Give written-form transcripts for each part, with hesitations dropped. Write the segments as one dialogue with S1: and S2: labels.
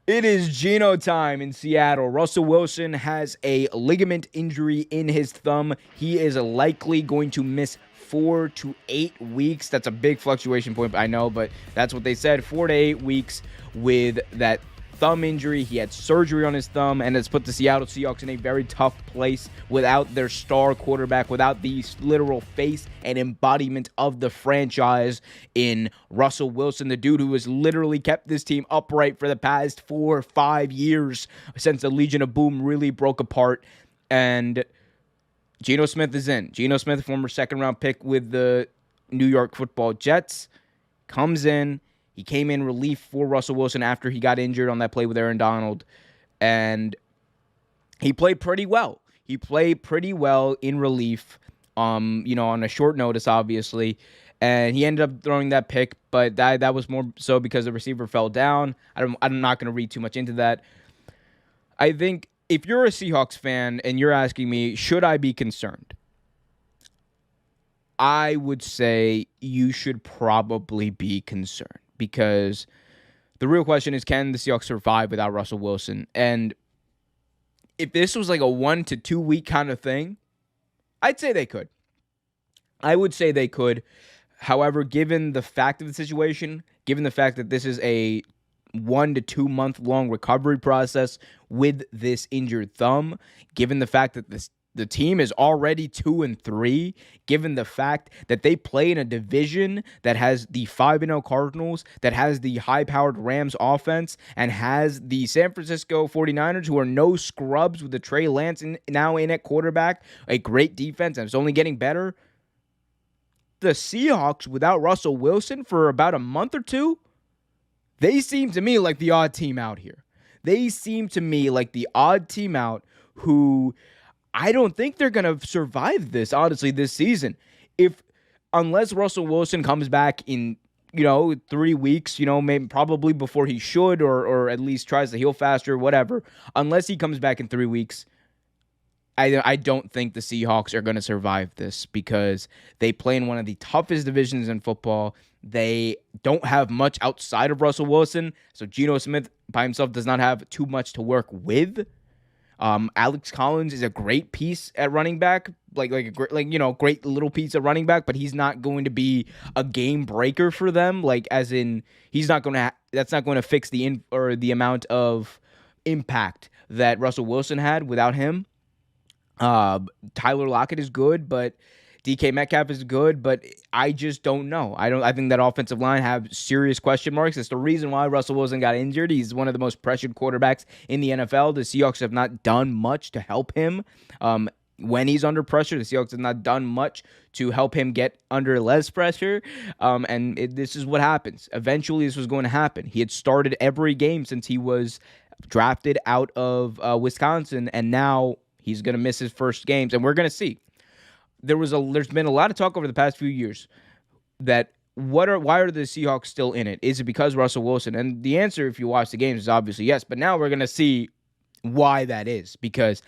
S1: It is Geno time in Seattle. Russell Wilson has a ligament injury in his thumb. He is likely going to miss 4 to 8 weeks. That's a big fluctuation point, I know, but that's what they said. 4 to 8 weeks with that thumb injury. He had surgery on his thumb, and it's put the Seattle Seahawks in a very tough place without their star quarterback, without the literal face and embodiment of the franchise in Russell Wilson, the dude who has literally kept this team upright for the past 4 or 5 years since the Legion of Boom really broke apart. And Geno Smith is in. Geno Smith, former second-round pick with the New York Football Jets, comes in. He came in relief for Russell Wilson after he got injured on that play with Aaron Donald, and he played pretty well. He played pretty well in relief, on a short notice, obviously, and he ended up throwing that pick, but that was more so because the receiver fell down. I'm not going to read too much into that. I think if you're a Seahawks fan and you're asking me, should I be concerned? I would say you should probably be concerned because the real question is, can the Seahawks survive without Russell Wilson? And if this was like a 1 to 2 week kind of thing, I'd say they could. I would say they could. However, given the fact of the situation, given the fact that this is a 1 to 2 month long recovery process with this injured thumb, given the fact that the team is already 2-3, given the fact that they play in a division that has the 5-0 Cardinals, that has the high-powered Rams offense, and has the San Francisco 49ers, who are no scrubs with the Trey Lance now in at quarterback, a great defense, and it's only getting better. The Seahawks, without Russell Wilson for about a month or two, they seem to me like the odd team out here. They seem to me like the odd team out who I don't think they're going to survive this, honestly, this season. Unless Russell Wilson comes back in, 3 weeks, maybe probably before he should, or at least tries to heal faster, whatever. Unless he comes back in 3 weeks, I don't think the Seahawks are going to survive this because they play in one of the toughest divisions in football. They don't have much outside of Russell Wilson, so Geno Smith by himself does not have too much to work with. Alex Collins is a great piece at running back, great little piece at running back, but he's not going to be a game breaker for them. As in, he's not going to. That's not going to fix the amount of impact that Russell Wilson had without him. Tyler Lockett is good, but DK Metcalf is good, but I just don't know. I think that offensive line have serious question marks. It's the reason why Russell Wilson got injured. He's one of the most pressured quarterbacks in the NFL. The Seahawks have not done much to help him. When he's under pressure, the Seahawks have not done much to help him get under less pressure. This is what happens. Eventually, this was going to happen. He had started every game since he was drafted out of Wisconsin, and now he's going to miss his first games, and we're going to see. There's been a lot of talk over the past few years that why are the Seahawks still in it? Is it because Russell Wilson? And the answer, if you watch the games, is obviously yes. But now we're going to see why that is. Because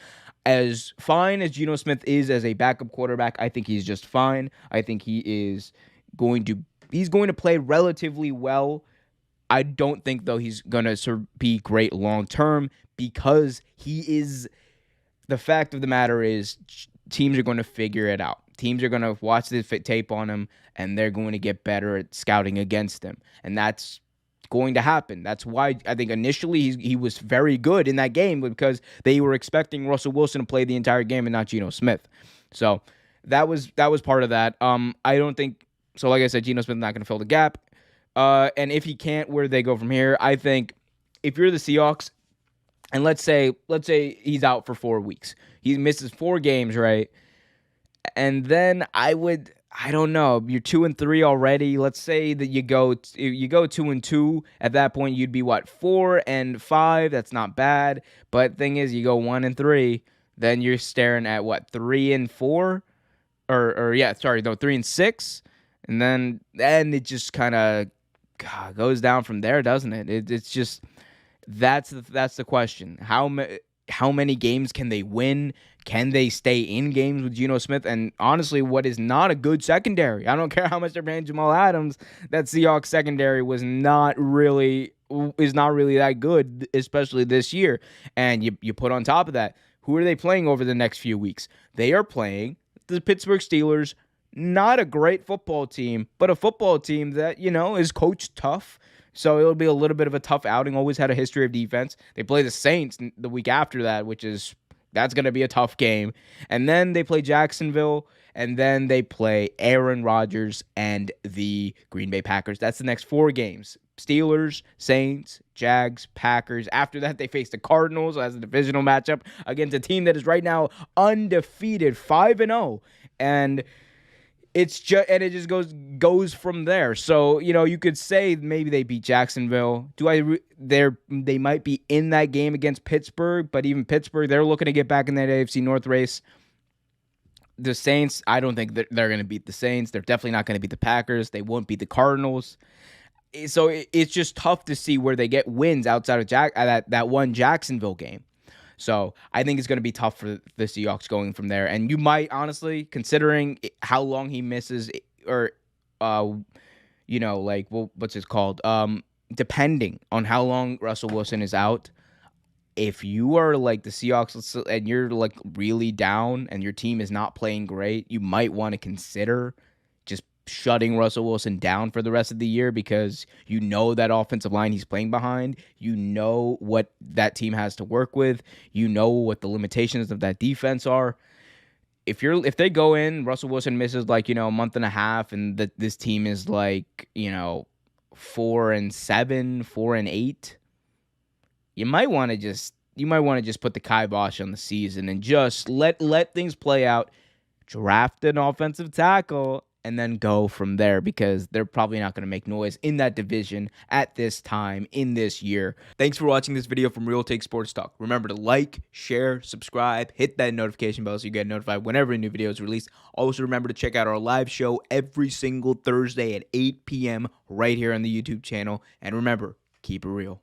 S1: as fine as Geno Smith is as a backup quarterback, I think he's just fine. I think he's going to play relatively well. I don't think, though, he's going to be great long term because the fact of the matter is teams are going to figure it out. Teams are going to watch the tape on him, and they're going to get better at scouting against him. And that's going to happen. That's why I think initially he was very good in that game because they were expecting Russell Wilson to play the entire game and not Geno Smith. So that was part of that. I don't think so. Like I said, Geno Smith not going to fill the gap. And if he can't, where do they go from here? I think if you're the Seahawks, and let's say he's out for 4 weeks. He misses 4 games, right? And then I don't know. You're 2-3 already. Let's say that you go 2-2. At that point, you'd be what, 4-5? That's not bad. But thing is, you go 1-3, then you're staring at what, 3-4, or 3-6, and then it just kind of goes down from there, doesn't it? It's just. That's the question. How many games can they win? Can they stay in games with Geno Smith? And honestly, what is not a good secondary? I don't care how much they're paying Jamal Adams. That Seahawks secondary was not is not really that good, especially this year. And you put on top of that, who are they playing over the next few weeks? They are playing the Pittsburgh Steelers, not a great football team, but a football team that, is coached tough. So it'll be a little bit of a tough outing. Always had a history of defense. They play the Saints the week after that, that's going to be a tough game. And then they play Jacksonville, and then they play Aaron Rodgers and the Green Bay Packers. That's the next 4 games. Steelers, Saints, Jags, Packers. After that, they face the Cardinals as a divisional matchup against a team that is right now undefeated, 5-0. And it just goes from there. So, you could say maybe they beat Jacksonville. They might be in that game against Pittsburgh, but even Pittsburgh, they're looking to get back in that AFC North race. The Saints, I don't think they're going to beat the Saints. They're definitely not going to beat the Packers. They won't beat the Cardinals. So it's just tough to see where they get wins outside of that one Jacksonville game. So I think it's going to be tough for the Seahawks going from there. And you might, honestly, considering how long he misses, or, what's it called? Depending on how long Russell Wilson is out, if you are like the Seahawks and you're like really down and your team is not playing great, you might want to consider just shutting Russell Wilson down for the rest of the year, because that offensive line he's playing behind, what that team has to work with, what the limitations of that defense are. If they go in, Russell Wilson misses a month and a half, and this team is 4-7, 4-8, you might want to just put the kibosh on the season and just let things play out, draft an offensive tackle, and then go from there, because they're probably not going to make noise in that division at this time in this year. Thanks for watching this video from Real Take Sports Talk. Remember to like, share, subscribe, hit that notification bell so you get notified whenever a new video is released. Also, remember to check out our live show every single Thursday at 8 p.m. right here on the YouTube channel. And remember, keep it real.